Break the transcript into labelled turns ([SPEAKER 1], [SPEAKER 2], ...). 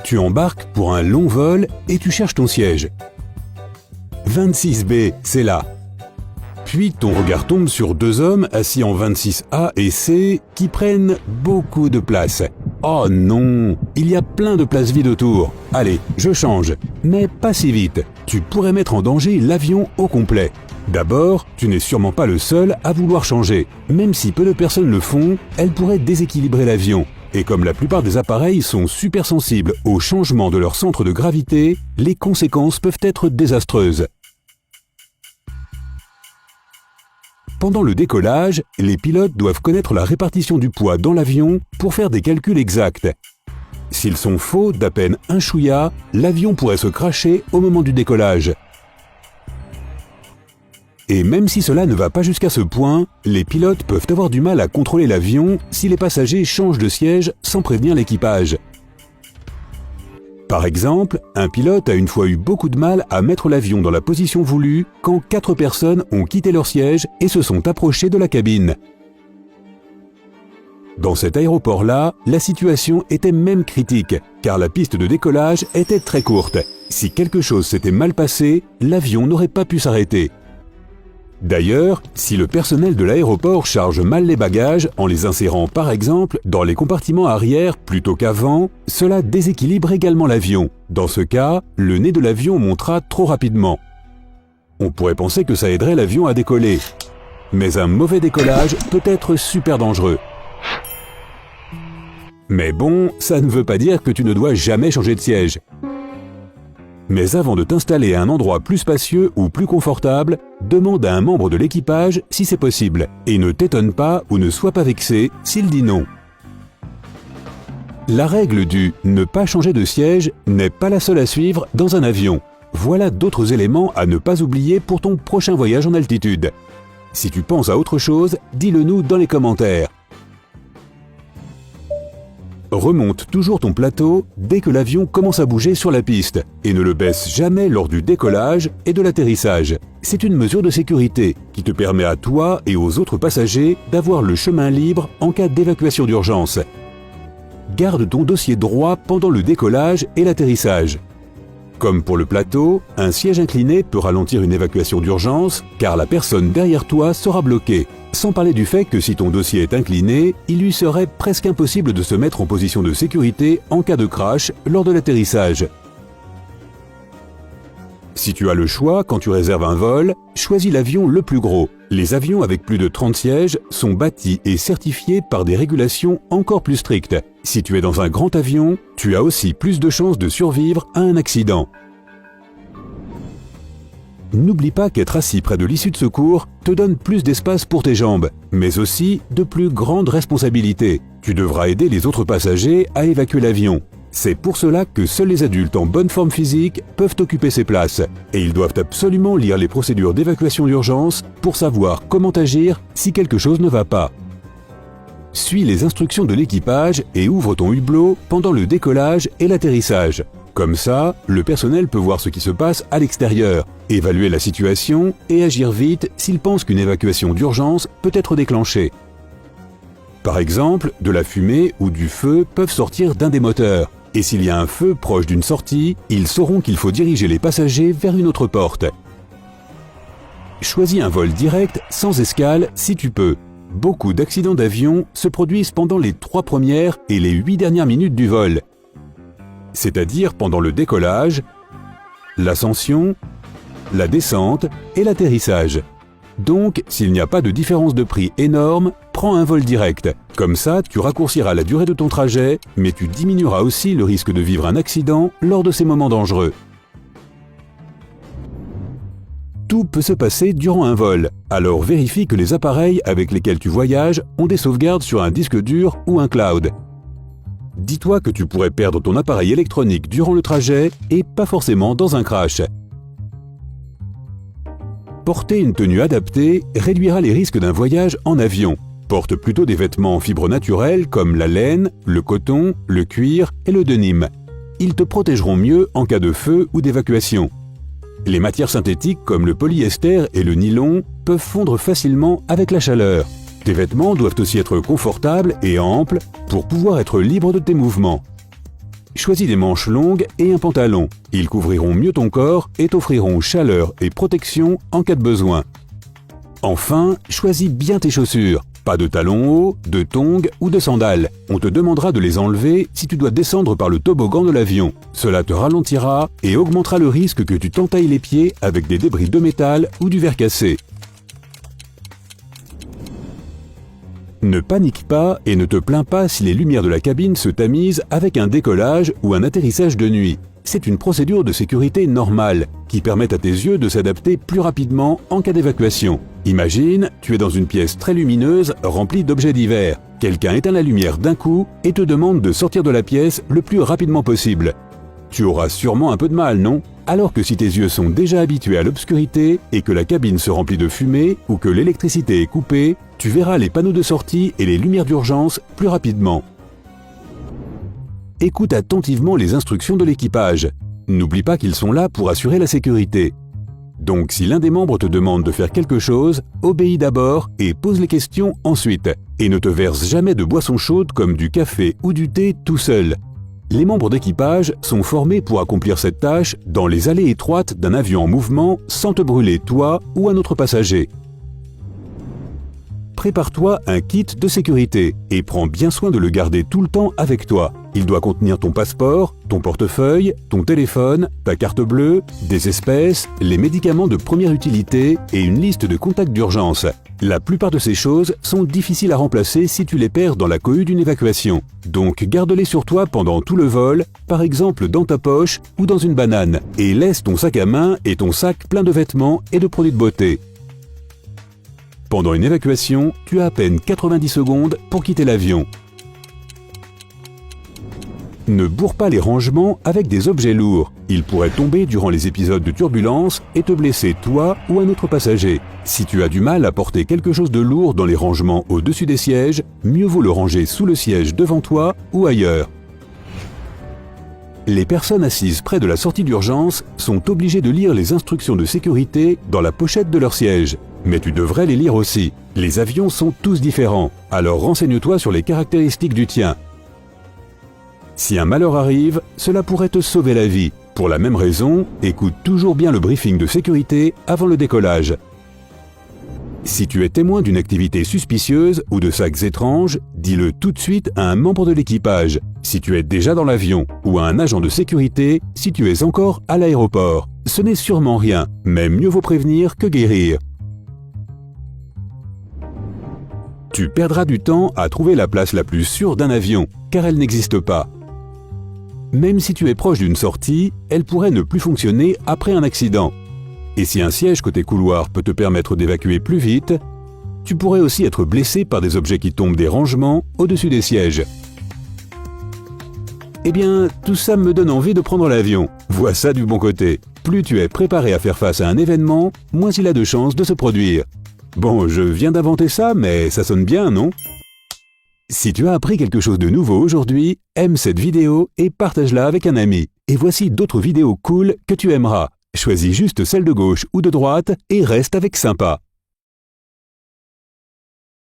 [SPEAKER 1] Tu embarques pour un long vol et tu cherches ton siège. 26B, c'est là. Puis ton regard tombe sur deux hommes assis en 26A et C qui prennent beaucoup de place. Oh non, il y a plein de places vides autour. Allez, je change. Mais pas si vite. Tu pourrais mettre en danger l'avion au complet. D'abord, tu n'es sûrement pas le seul à vouloir changer. Même si peu de personnes le font, elles pourraient déséquilibrer l'avion. Et comme la plupart des appareils sont super sensibles au changement de leur centre de gravité, les conséquences peuvent être désastreuses. Pendant le décollage, les pilotes doivent connaître la répartition du poids dans l'avion pour faire des calculs exacts. S'ils sont faux d'à peine un chouïa, l'avion pourrait se crasher au moment du décollage. Et même si cela ne va pas jusqu'à ce point, les pilotes peuvent avoir du mal à contrôler l'avion si les passagers changent de siège sans prévenir l'équipage. Par exemple, un pilote a une fois eu beaucoup de mal à mettre l'avion dans la position voulue quand 4 personnes ont quitté leur siège et se sont approchées de la cabine. Dans cet aéroport-là, la situation était même critique, car la piste de décollage était très courte. Si quelque chose s'était mal passé, l'avion n'aurait pas pu s'arrêter. D'ailleurs, si le personnel de l'aéroport charge mal les bagages en les insérant par exemple dans les compartiments arrière plutôt qu'avant, cela déséquilibre également l'avion. Dans ce cas, le nez de l'avion montera trop rapidement. On pourrait penser que ça aiderait l'avion à décoller. Mais un mauvais décollage peut être super dangereux. Mais bon, ça ne veut pas dire que tu ne dois jamais changer de siège. Mais avant de t'installer à un endroit plus spacieux ou plus confortable, demande à un membre de l'équipage si c'est possible, et ne t'étonne pas ou ne sois pas vexé s'il dit non. La règle du « ne pas changer de siège » n'est pas la seule à suivre dans un avion. Voilà d'autres éléments à ne pas oublier pour ton prochain voyage en altitude. Si tu penses à autre chose, dis-le nous dans les commentaires. Remonte toujours ton plateau dès que l'avion commence à bouger sur la piste et ne le baisse jamais lors du décollage et de l'atterrissage. C'est une mesure de sécurité qui te permet à toi et aux autres passagers d'avoir le chemin libre en cas d'évacuation d'urgence. Garde ton dossier droit pendant le décollage et l'atterrissage. Comme pour le plateau, un siège incliné peut ralentir une évacuation d'urgence car la personne derrière toi sera bloquée. Sans parler du fait que si ton dossier est incliné, il lui serait presque impossible de se mettre en position de sécurité en cas de crash lors de l'atterrissage. Si tu as le choix quand tu réserves un vol, choisis l'avion le plus gros. Les avions avec plus de 30 sièges sont bâtis et certifiés par des régulations encore plus strictes. Si tu es dans un grand avion, tu as aussi plus de chances de survivre à un accident. N'oublie pas qu'être assis près de l'issue de secours te donne plus d'espace pour tes jambes, mais aussi de plus grandes responsabilités. Tu devras aider les autres passagers à évacuer l'avion. C'est pour cela que seuls les adultes en bonne forme physique peuvent occuper ces places. Et ils doivent absolument lire les procédures d'évacuation d'urgence pour savoir comment agir si quelque chose ne va pas. Suis les instructions de l'équipage et ouvre ton hublot pendant le décollage et l'atterrissage. Comme ça, le personnel peut voir ce qui se passe à l'extérieur, évaluer la situation et agir vite s'il pense qu'une évacuation d'urgence peut être déclenchée. Par exemple, de la fumée ou du feu peuvent sortir d'un des moteurs. Et s'il y a un feu proche d'une sortie, ils sauront qu'il faut diriger les passagers vers une autre porte. Choisis un vol direct sans escale si tu peux. Beaucoup d'accidents d'avion se produisent pendant les 3 premières et les 8 dernières minutes du vol. C'est-à-dire pendant le décollage, l'ascension, la descente et l'atterrissage. Donc, s'il n'y a pas de différence de prix énorme, prends un vol direct. Comme ça, tu raccourciras la durée de ton trajet, mais tu diminueras aussi le risque de vivre un accident lors de ces moments dangereux. Tout peut se passer durant un vol, alors vérifie que les appareils avec lesquels tu voyages ont des sauvegardes sur un disque dur ou un cloud. Dis-toi que tu pourrais perdre ton appareil électronique durant le trajet et pas forcément dans un crash. Porter une tenue adaptée réduira les risques d'un voyage en avion. Porte plutôt des vêtements en fibres naturelles comme la laine, le coton, le cuir et le denim. Ils te protégeront mieux en cas de feu ou d'évacuation. Les matières synthétiques comme le polyester et le nylon peuvent fondre facilement avec la chaleur. Tes vêtements doivent aussi être confortables et amples pour pouvoir être libre de tes mouvements. Choisis des manches longues et un pantalon. Ils couvriront mieux ton corps et t'offriront chaleur et protection en cas de besoin. Enfin, choisis bien tes chaussures. Pas de talons hauts, de tongs ou de sandales. On te demandera de les enlever si tu dois descendre par le toboggan de l'avion. Cela te ralentira et augmentera le risque que tu t'entailles les pieds avec des débris de métal ou du verre cassé. Ne panique pas et ne te plains pas si les lumières de la cabine se tamisent avec un décollage ou un atterrissage de nuit. C'est une procédure de sécurité normale qui permet à tes yeux de s'adapter plus rapidement en cas d'évacuation. Imagine, tu es dans une pièce très lumineuse remplie d'objets divers. Quelqu'un éteint la lumière d'un coup et te demande de sortir de la pièce le plus rapidement possible. Tu auras sûrement un peu de mal, non? Alors que si tes yeux sont déjà habitués à l'obscurité et que la cabine se remplit de fumée ou que l'électricité est coupée, tu verras les panneaux de sortie et les lumières d'urgence plus rapidement. Écoute attentivement les instructions de l'équipage. N'oublie pas qu'ils sont là pour assurer la sécurité. Donc si l'un des membres te demande de faire quelque chose, obéis d'abord et pose les questions ensuite. Et ne te verse jamais de boissons chaudes comme du café ou du thé tout seul. Les membres d'équipage sont formés pour accomplir cette tâche dans les allées étroites d'un avion en mouvement sans te brûler toi ou un autre passager. Prépare-toi un kit de sécurité et prends bien soin de le garder tout le temps avec toi. Il doit contenir ton passeport, ton portefeuille, ton téléphone, ta carte bleue, des espèces, les médicaments de première utilité et une liste de contacts d'urgence. La plupart de ces choses sont difficiles à remplacer si tu les perds dans la cohue d'une évacuation. Donc garde-les sur toi pendant tout le vol, par exemple dans ta poche ou dans une banane, et laisse ton sac à main et ton sac plein de vêtements et de produits de beauté. Pendant une évacuation, tu as à peine 90 secondes pour quitter l'avion. Ne bourre pas les rangements avec des objets lourds. Ils pourraient tomber durant les épisodes de turbulence et te blesser toi ou un autre passager. Si tu as du mal à porter quelque chose de lourd dans les rangements au-dessus des sièges, mieux vaut le ranger sous le siège devant toi ou ailleurs. Les personnes assises près de la sortie d'urgence sont obligées de lire les instructions de sécurité dans la pochette de leur siège. Mais tu devrais les lire aussi. Les avions sont tous différents, alors renseigne-toi sur les caractéristiques du tien. Si un malheur arrive, cela pourrait te sauver la vie. Pour la même raison, écoute toujours bien le briefing de sécurité avant le décollage. Si tu es témoin d'une activité suspicieuse ou de sacs étranges, dis-le tout de suite à un membre de l'équipage, si tu es déjà dans l'avion, ou à un agent de sécurité si tu es encore à l'aéroport. Ce n'est sûrement rien, mais mieux vaut prévenir que guérir. Tu perdras du temps à trouver la place la plus sûre d'un avion, car elle n'existe pas. Même si tu es proche d'une sortie, elle pourrait ne plus fonctionner après un accident. Et si un siège côté couloir peut te permettre d'évacuer plus vite, tu pourrais aussi être blessé par des objets qui tombent des rangements au-dessus des sièges. Eh bien, tout ça me donne envie de prendre l'avion. Vois ça du bon côté. Plus tu es préparé à faire face à un événement, moins il a de chances de se produire. Bon, je viens d'inventer ça, mais ça sonne bien, non ? Si tu as appris quelque chose de nouveau aujourd'hui, aime cette vidéo et partage-la avec un ami. Et voici d'autres vidéos cool que tu aimeras. Choisis juste celle de gauche ou de droite et reste avec sympa.